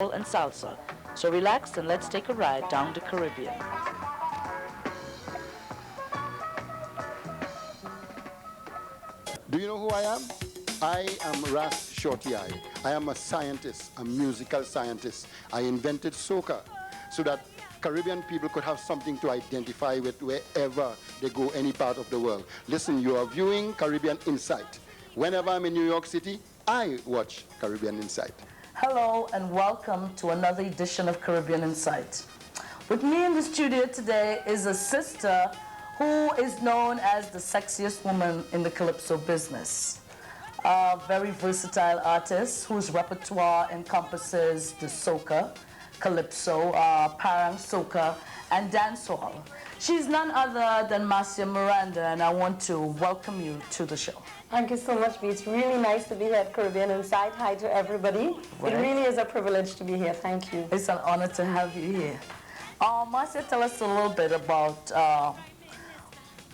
and salsa. So relax and let's take a ride down the Caribbean. Do you know who I am? I am Ras Shorty. I am a scientist, a musical scientist. I invented Soca so that Caribbean people could have something to identify with wherever they go, any part of the world. Listen, you are viewing Caribbean Insight. Whenever I'm in New York City, I watch Caribbean Insight. Hello and welcome to another edition of Caribbean Insight. With me in the studio today is a sister who is known as the sexiest woman in the Calypso business. A very versatile artist whose repertoire encompasses the Soca, Calypso, Parang Soca, and dancehall. She's none other than Marcia Miranda, and I want to welcome you to the show. Thank you so much, B. It's really nice to be here at Caribbean Insight. Hi to everybody. Right. It really is a privilege to be here. Thank you. It's an honor to have you here. Marcia, tell us a little bit about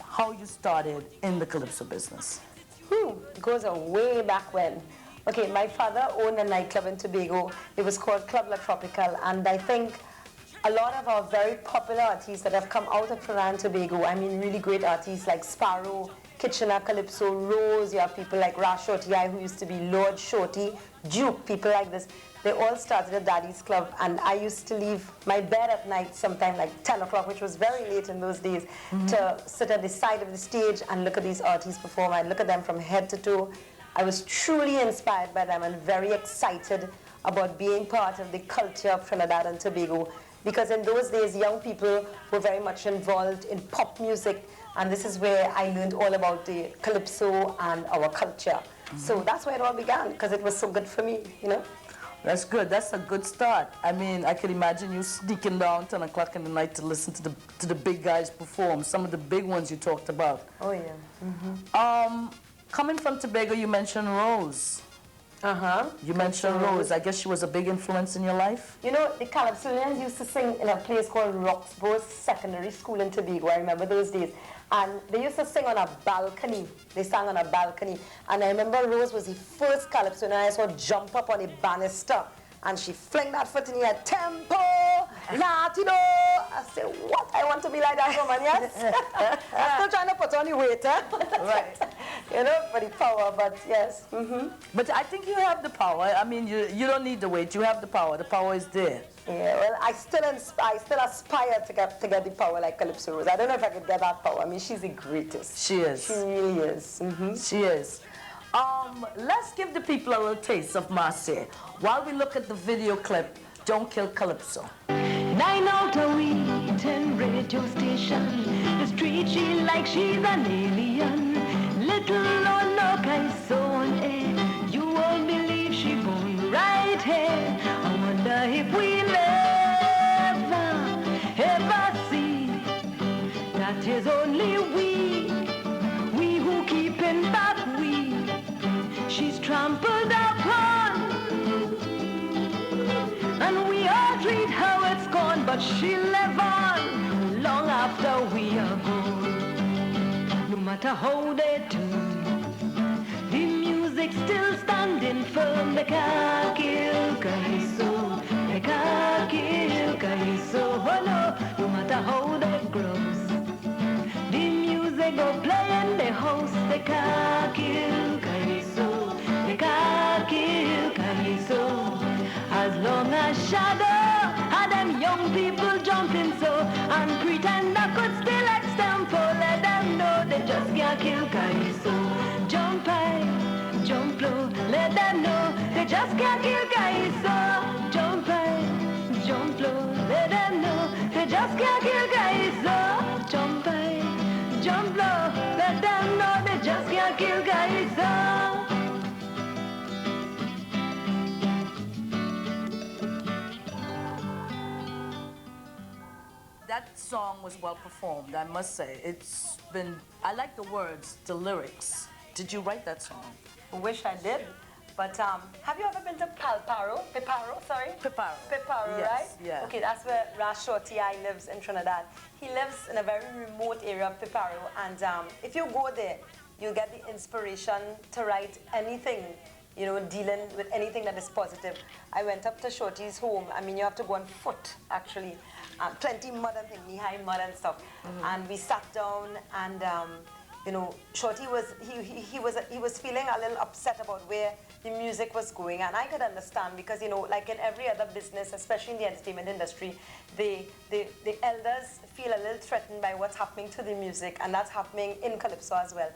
how you started in the Calypso business. It goes way back when. Okay, my father owned a nightclub in Tobago. It was called Club La Tropical, and I think a lot of our very popular artists that have come out of Trinidad and Tobago, I mean really great artists like Sparrow, Kitchener, Calypso, Rose, you have people like Lord Shorty, who used to be Lord Shorty, Zouk, people like this. They all started at Daddy's Club, and I used to leave my bed at night sometime like 10 o'clock, which was very late in those days, to sit at the side of the stage and look at these artists perform. I'd look at them from head to toe. I was truly inspired by them and very excited about being part of the culture of Trinidad and Tobago, because in those days, young people were very much involved in pop music, and this is where I learned all about the Calypso and our culture. So that's where it all began, because it was so good for me, you know? That's good. That's a good start. I mean, I could imagine you sneaking down 10 o'clock in the night to listen to the big guys perform, some of the big ones you talked about. Oh, yeah. Coming from Tobago, you mentioned Rose. You mentioned Rose. I guess she was a big influence in your life? You know, the Calypsonians used to sing in a place called Roxborough Secondary School in Tobago. I remember those days. And they used to sing on a balcony. They sang on a balcony. And I remember Rose was the first Calypsonian I saw jump up on a banister. And she flinged that foot in the air, tempo, Latino. I said, what? I want to be like that woman, yes? I'm still trying to put on the weight, huh? Right. You know, for the power, but yes. But I think you have the power. I mean, you don't need the weight. You have the power. The power is there. Yeah, well, I still aspire to get the power like Calypso Rose. I don't know if I could get that power. I mean, she's the greatest. She is. She really is. She is. Let's give the people a little taste of Marcia while we look at the video clip, Don't Kill Calypso. 9 out a week, 10 radio station. The street she like she's an alien. Little or no kind so on air. You won't believe she born right here. I wonder if we'll ever see. That is only we who keep in back we. She's trampled upon, and we all treat how it's gone, but she'll live on long after we are gone. No matter how they turn, the music still standing firm. They can't kill Calypso, they can't kill Calypso. Oh no, no matter how they grows, the music go play in the house. They can't kill Calypso, they can't kill Calypso. As long as shadow and them young people jumping so and pretend I could still extempo, let them know they just can't kill Calypso. Jump high, jump low, let them know they just can't kill Calypso. Jump high, jump low, let them know they just can't kill Calypso. Jump high, jump low, let them know they just can't kill Calypso. That song was well performed, I must say. It's been, I like the words, the lyrics. Did you write that song? I wish I did. But have you ever been to Peparo, sorry? Peparo, yes, right? Yeah. Okay, that's where Lord Shorty lives in Trinidad. He lives in a very remote area of Peparo, and if you go there, you get the inspiration to write anything you know, dealing with anything that is positive. I went up to Shorty's home. I mean, you have to go on foot, actually. Plenty mud and thing, knee-high mud and stuff. And we sat down, and you know, Shorty was he was feeling a little upset about where the music was going, and I could understand because, you know, like in every other business, especially in the entertainment industry, the elders feel a little threatened by what's happening to the music, and that's happening in Calypso as well.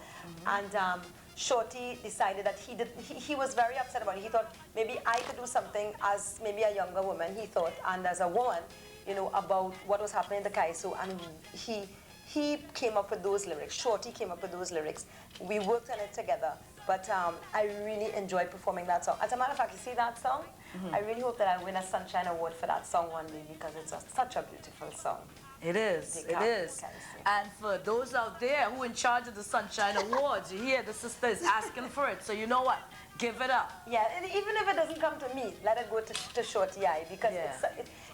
And Shorty decided that he was very upset about it. He thought maybe I could do something as maybe a younger woman, he thought, and as a woman, you know, about what was happening in the Calypso, and he came up with those lyrics. Shorty came up with those lyrics. We worked on it together, but I really enjoyed performing that song. As a matter of fact, you see that song? I really hope that I win a Sunshine Award for that song one day because it's such a beautiful song. It is, it is. And for those out there who are in charge of the Sunshine Awards, you hear the sister is asking for it. So you know what? Give it up. Yeah, and even if it doesn't come to me, let it go to Shorty Eye because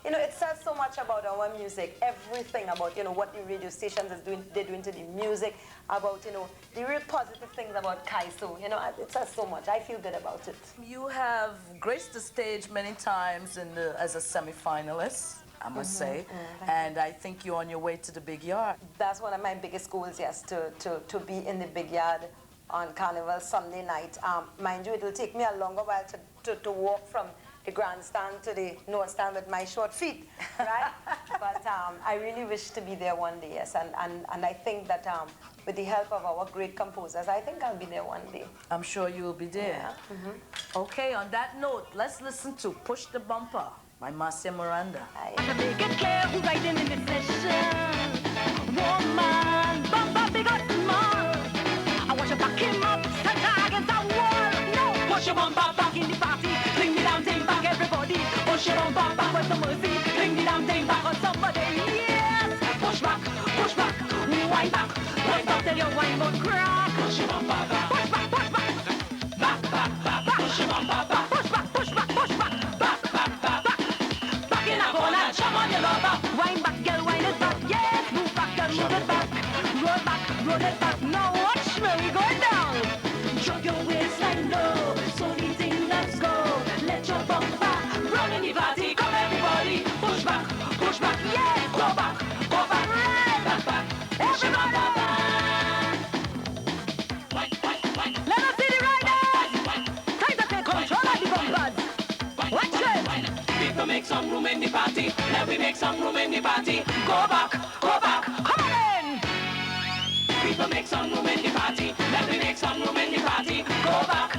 you know, it says so much about our music, everything about, you know, what the radio stations they're doing to the music, about, you know, the real positive things about Calypso. You know, it says so much. I feel good about it. You have graced the stage many times as a semi-finalist, I must say, and I think you're on your way to the big yard. That's one of my biggest goals, yes, to be in the big yard on Carnival Sunday night. Mind you, it will take me a longer while to walk from the grandstand to the north stand with my short feet, right? But I really wish to be there one day, yes, and I think that with the help of our great composers, I think I'll be there one day. I'm sure you will be there. Yeah. Okay, on that note, let's listen to Push the Bumper by Marcia Miranda. To make it clear who's writing in this session. Woman, bumper big or small. I want you back him up, stand against a wall. No, push your bumper back in the party. Bring the damn thing back, everybody. Push your bumper back with some mercy. Bring the damn thing back on somebody. Yes, push back, wind back till your wine won't crack. Push your bumper back, push back, back, push your bumper back, push back, back. Back in a corner, jump on your rubber. Wind back, girl, wind it back. Yes, move back, girl, move it back. Roll it back. Now watch where we go down. Drop your waistline low, so the thing let's go. Let your bumper run in the party. Come everybody, push back, yeah. Go back, right. Back. Everybody. Let us see the riders. Time to take control of the bumpers. Watch it. People make some room in the party. Let me make some room in the party. Go back. Come on in. People make some room in the party. Let me make some room in the party. Go back.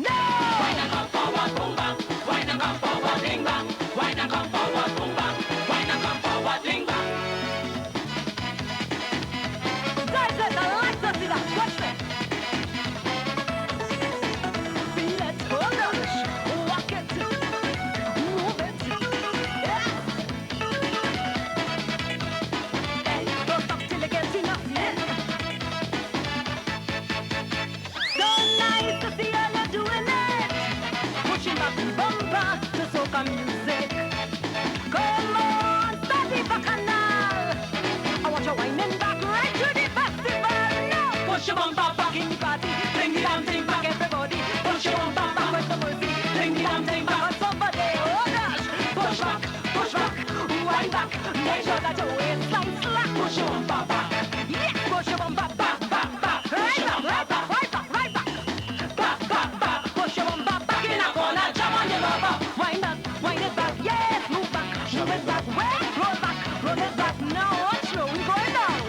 No. Why not come forward, boom bang? Why not come forward, ding bang? Why not come forward, boom bang? Why not come forward, ding bang? Guys, let the lights up, see that. Watch me. Feel it, hold on, walk it, move it. Yeah. Hey, don't stop till it gets enough. Yeah. So nice to see how you're doing it. Pushing back the bumper to soca music. Come on, start the bacchanal. I want you winding back right to the festival. Now push your bumper back in the party. Bring the damn thing back, everybody. Push your bumper back with the mercy. Bring the damn thing back on somebody. Oh gosh, push back, wind back. Make sure that your waistline slack. Push your bumper back. Yeah, push your bumper back. Right back. Push your bumper back in a corner. Jump on your rubber. Wind it back. Yes, move it back. Roll it back. Now watch where we going down.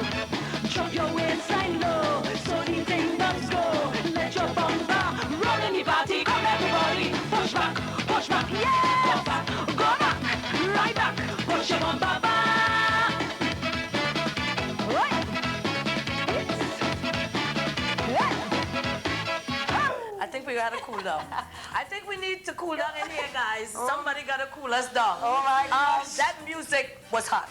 Drop your waistline low, so the thing does go. Let your bumper roll in the party. Come everybody, push back, yeah. Go back, right back. Push your bumper back. Right. I think we gotta cool down. I think we need to cool down in here, guys. Somebody gotta cool us down. Oh my gosh. That music was hot.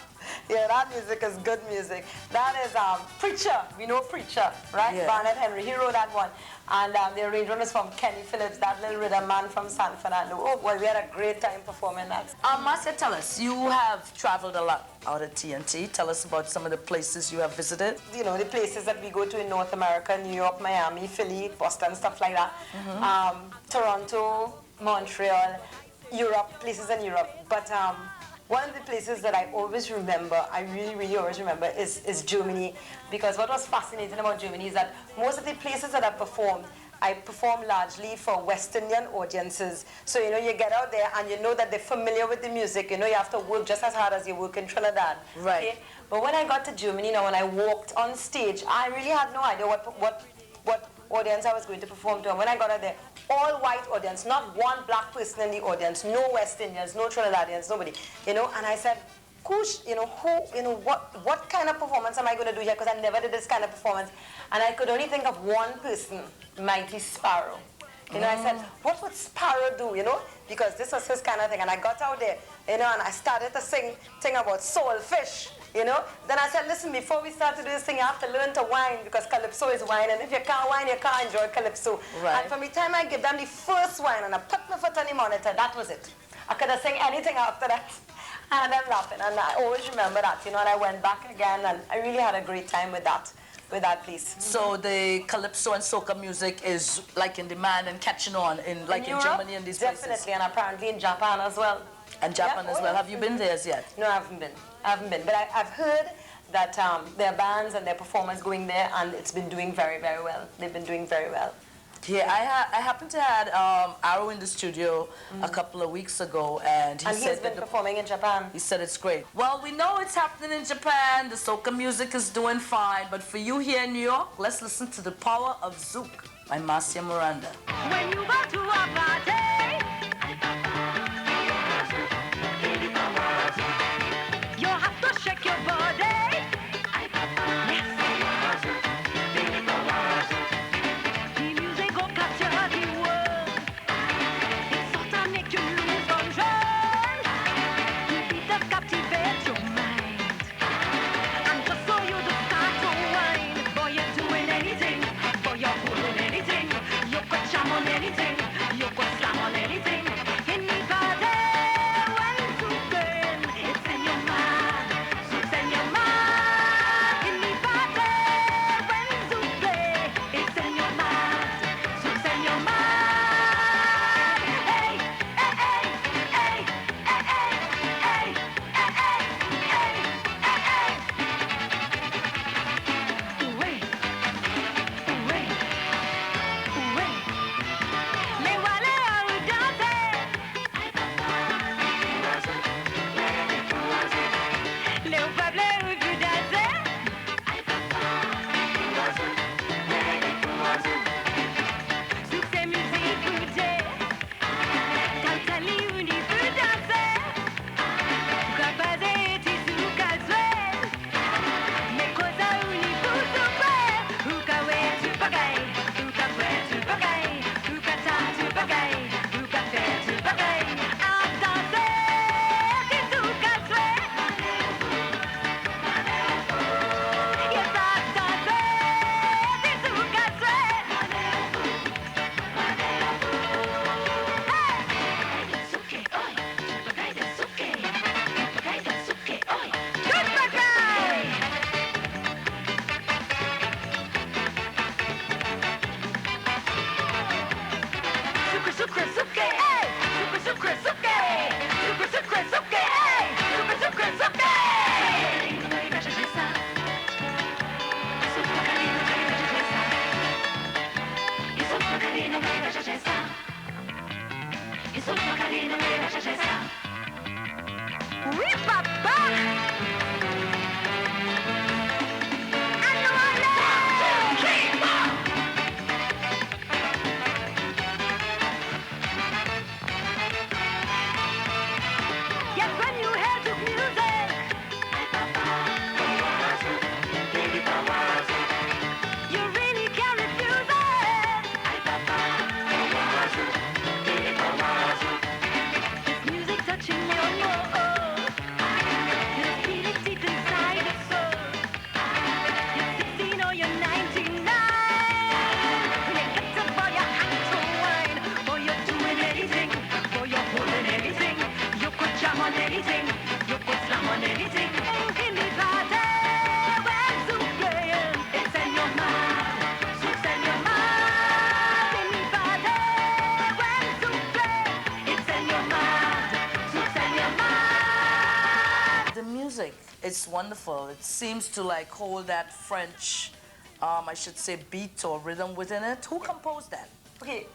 Yeah, that music is good music. That is Preacher. We know Preacher, right? Yeah. Barnett Henry. He wrote that one. And the arrangement is from Kenny Phillips, that little rhythm man from San Fernando. Oh, well, we had a great time performing that. Marcia, tell us, you have traveled a lot out at TNT. Tell us about some of the places you have visited. You know, the places that we go to in North America, New York, Miami, Philly, Boston, stuff like that. Toronto, Montreal, Europe, places in Europe. But one of the places that I always remember, I really, really always remember, is Germany. Because what was fascinating about Germany is that most of the places that I performed largely for West Indian audiences. So, you know, you get out there and you know that they're familiar with the music. You know, you have to work just as hard as you work in Trinidad. Right. Okay? But when I got to Germany, now when I walked on stage, I really had no idea what audience I was going to perform to. And when I got out there, all white audience, not one black person in the audience, no West Indians, no Trinidadians, nobody, you know. And I said, Kush, you know, what kind of performance am I going to do here? Because I never did this kind of performance. And I could only think of one person, Mighty Sparrow. You know, I said, what would Sparrow do, you know? Because this was his kind of thing. And I got out there, you know, and I started to sing about soulfish, you know. Then I said, listen, before we start to do this thing, you have to learn to whine, because Calypso is wine. And if you can't whine, you can't enjoy Calypso. Right. And from the time I give them the first whine and I put my foot on the monitor, that was it. I could have sang anything after that. And I'm laughing. And I always remember that, you know, and I went back again, and I really had a great time with that piece. So the Calypso and Soca music is like in demand and catching on in Europe, Germany and these places. definitely, and apparently in Japan as well. And Japan as well. Have you been there as yet? No, I haven't been. But I've heard that their bands and their performers going there, and it's been doing very, very well. They've been doing very well. Yeah, I happened to had Arrow in the studio a couple of weeks ago, and he said he's been performing in Japan. He said it's great. Well, we know it's happening in Japan. The soca music is doing fine, but for you here in New York, let's listen to The Power of Zouk by Marcia Miranda. When you go to a party, you have to shake your body. music. It's wonderful. It seems to like hold that French, I should say, beat or rhythm within it. Who composed that? Okay,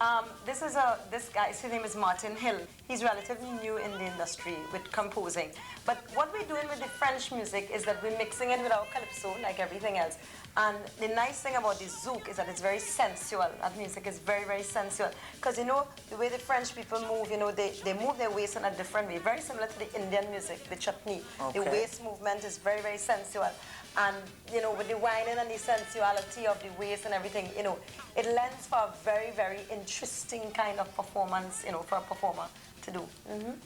this guy, his name is Martin Hill. He's relatively new in the industry with composing. But what we're doing with the French music is that we're mixing it with our calypso, like everything else. And the nice thing about the Zouk is that it's very sensual. That music is very, very sensual. Because, you know, the way the French people move, you know, they move their waist in a different way. Very similar to the Indian music, the Chutney. Okay. The waist movement is very, very sensual. And, you know, with the whining and the sensuality of the waist and everything, you know, it lends for a very, very interesting kind of performance, you know, for a performer to do.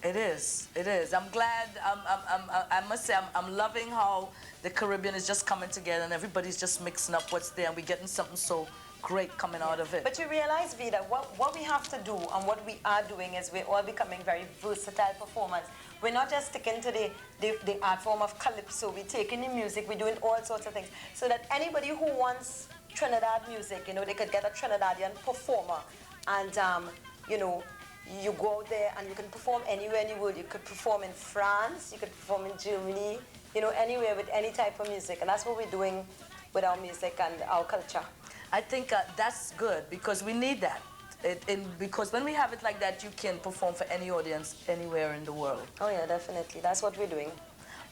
It is. It is. I'm glad. I must say, I'm loving how the Caribbean is just coming together and everybody's just mixing up what's there and we're getting something so great coming out of it. But you realize, Vida, what we have to do and what we are doing is we're all becoming very versatile performers. We're not just sticking to the art form of calypso. We're taking the music, we're doing all sorts of things. So that anybody who wants Trinidad music, you know, they could get a Trinidadian performer. And, you know, you go out there and you can perform anywhere in the world. You could perform in France, you could perform in Germany, you know, anywhere with any type of music. And that's what we're doing with our music and our culture. I think that's good because we need that. Because when we have it like that, you can perform for any audience anywhere in the world. Oh yeah, definitely. That's what we're doing.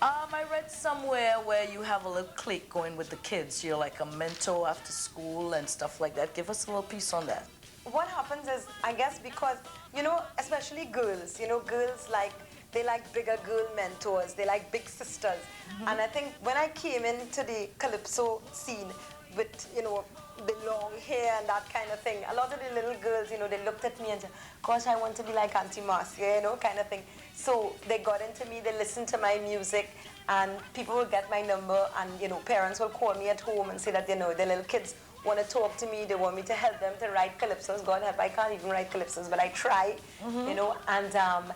I read somewhere where you have a little clique going with the kids. You're like a mentor after school and stuff like that. Give us a little piece on that. What happens is, I guess because, you know, especially girls, you know, girls like, they like bigger girl mentors, they like big sisters. And I think when I came into the calypso scene with, you know, the long hair and that kind of thing, a lot of the little girls, you know, they looked at me and said, gosh, I want to be like Auntie Marcia, you know, kind of thing. So they got into me, they listened to my music, and people would get my number, and, you know, parents will call me at home and say that, you know, their little kids want to talk to me, they want me to help them to write calypsos. God help, I can't even write calypsos, but I try, you know, and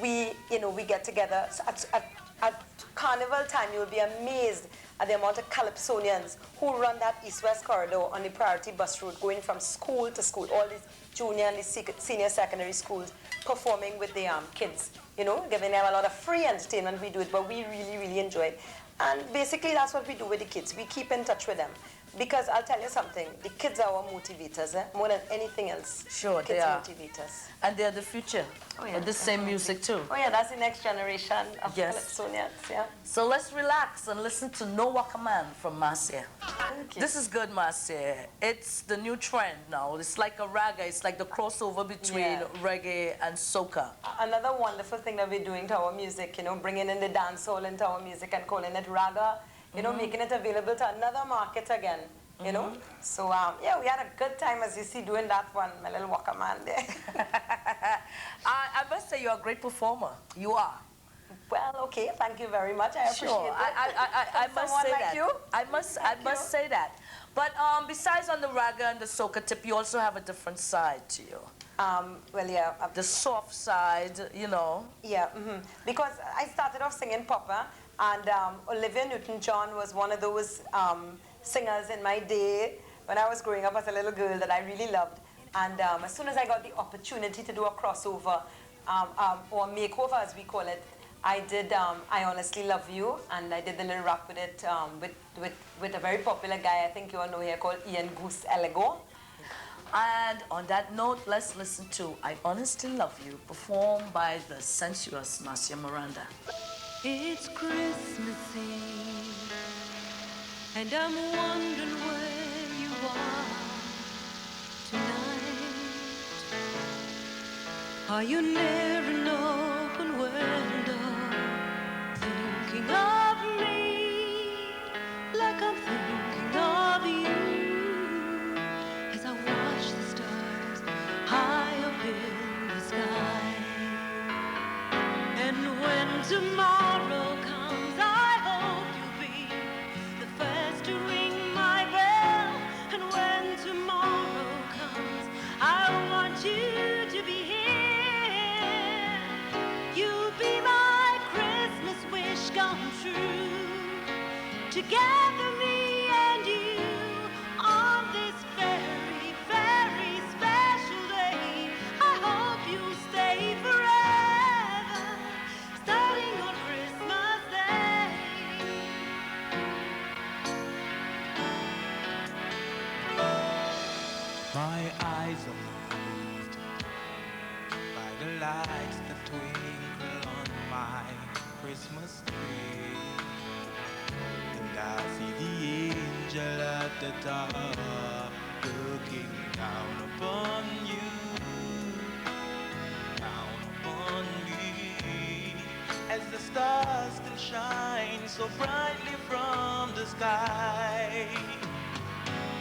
we, you know, we get together. So at carnival time, you'll be amazed at the amount of calypsonians who run that east-west corridor on the priority bus route, going from school to school, all these junior and the senior secondary schools, performing with the kids, you know, giving them a lot of free entertainment. We do it, but we really, really enjoy it. And basically, that's what we do with the kids. We keep in touch with them. Because I'll tell you something, the kids are our motivators, more than anything else. Sure, kids they are. Motivators. And they're the future. Oh, yeah, With the same music too. Oh yeah, that's the next generation of Yes. calypsonians, yeah. So let's relax and listen to No Woka Man from Marcia. Thank you. This is good, Marcia. It's the new trend now. It's like a raga. It's like the crossover between Yeah. reggae and soca. Another wonderful thing that we're doing to our music, you know, bringing in the dancehall into our music and calling it raga, you know, making it available to another market again. You know, so yeah, we had a good time, as you see, doing that one, my little Woka Man there. I must say you're a great performer. You are. Well, okay, thank you very much. I appreciate Sure, it. I must Someone say like that. you? I must say that. But besides on the raga and the soca tip, you also have a different side to you. Well, yeah. The soft side, you know. Yeah, because I started off singing popper, and Olivia Newton-John was one of those singers in my day when I was growing up as a little girl that I really loved. And as soon as I got the opportunity to do a crossover, or makeover as we call it, I did I Honestly Love You, and I did the little rap with it with a very popular guy, I think you all know here, called Ian Goose Elego. And on that note, let's listen to I Honestly Love You, performed by the sensuous Marcia Miranda. It's Christmas Eve, and I'm wondering where you are tonight. Are you near an open window, thinking of me like I'm thinking of you, as I watch the stars high up in the sky? And when tomorrow comes, I hope you'll be the first to ring my bell. And when tomorrow comes, I want you to be here. You'll be my Christmas wish come true. Together, me and you, on this very, very special day. I hope you'll stay forever, starting on Christmas Day. Christmas tree. And I see the angel at the top looking down upon you, down upon me, as the stars still shine so brightly from the sky.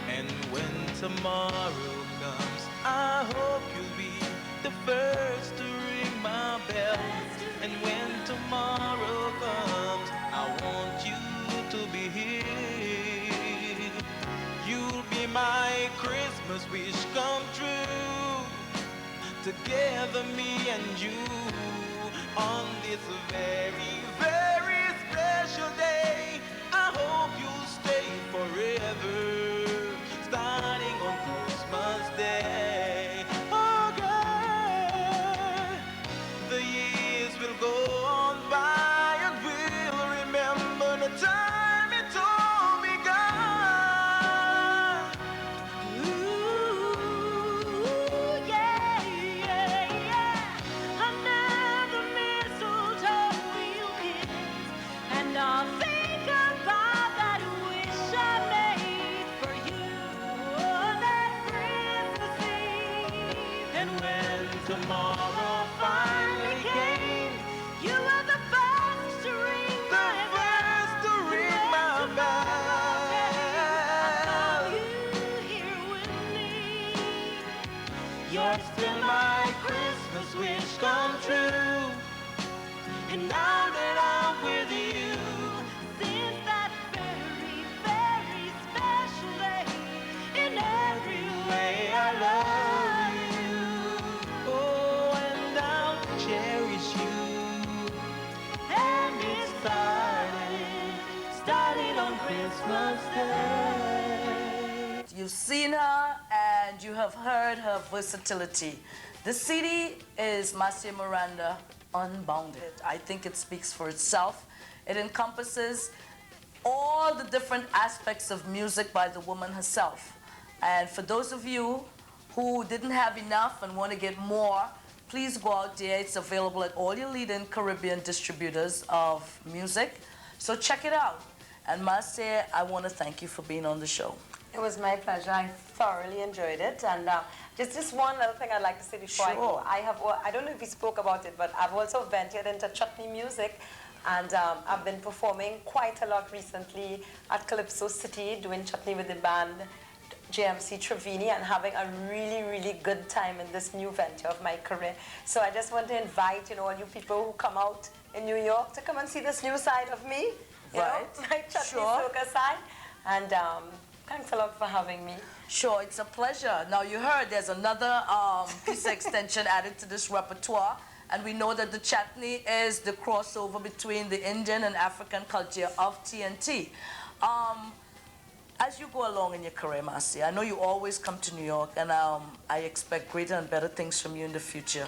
And when tomorrow comes, I hope you'll be the first to ring my bell. And when tomorrow comes, I want you to be here. You'll be my Christmas wish come true. Together, me and you, on this very, very special day. I hope you'll stay forever, starting on Christmas Day. Oh God, the years will go on by and we'll remember the time it all begun. Ooh, yeah, yeah, yeah. Under the mistletoe we'll kiss, and I'll think about that wish I made for you on that Christmas Eve. And when tomorrow finally came, You were the first to ring the my first to ring my bell, you here with me. you're still my Christmas wish come true. And now that I'm with you, Since that very, very special day, in every way I love you. oh, and I'll cherish you. And it started on Christmas Day. You've seen her and you have heard her versatility. The CD is Marcia Miranda Unbounded. I think it speaks for itself. It encompasses all the different aspects of music by the woman herself. And for those of you who didn't have enough and want to get more, please go out there. It's available at all your leading Caribbean distributors of music. So check it out. And Marcia, I want to thank you for being on the show. It was my pleasure. I thoroughly enjoyed it. And just one little thing I'd like to say before I go. Sure. I don't know if we spoke about it, but I've also ventured into Chutney music. And I've been performing quite a lot recently at Calypso City, doing Chutney with the band JMC Trevini, and having a really, really good time in this new venture of my career. So I just want to invite, all you people who come out in New York to come and see this new side of me. You Right. know, my Chutney Sure. Soca side. And thanks a lot for having me. Sure, it's a pleasure. Now you heard there's another piece of extension added to this repertoire, and we know that the chutney is the crossover between the Indian and African culture of TNT. As you go along in your career, Marcia, I know you always come to New York, and I expect greater and better things from you in the future.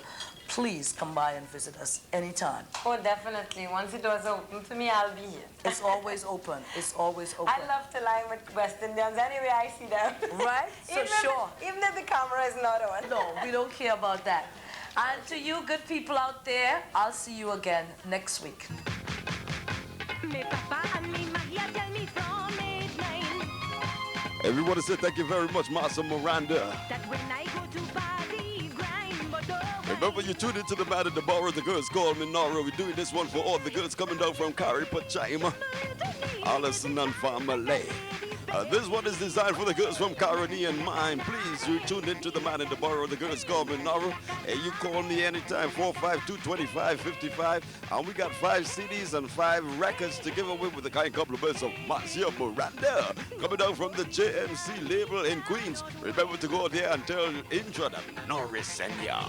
Please come by and visit us anytime. Oh, definitely. Once the doors open for me, I'll be here. It's always open. It's always open. I love to lie with West Indians anyway I see them. Right? So sure. Even if the camera is not on. No, we don't care about that. And to you good people out there, I'll see you again next week. Me papa and me Maria tell me from age 9 Everybody say thank you very much, Marcia Miranda. that when I go to party grind, but Remember, you tuned into the man at the bar. The girls call me Nora. We're doing this one for all the girls coming down from Caripachima, Allison and family. This one is designed for the girls from Caribbean Mind. Please, you tuned into the man in the bar. The girls call me Nora. Hey, you call me anytime, 452-2555. And we got 5 CDs and 5 records to give away with the kind compliments of Marcia Miranda. Coming down from the JMC label in Queens. Remember to go there and tell Intra that Norris sent ya.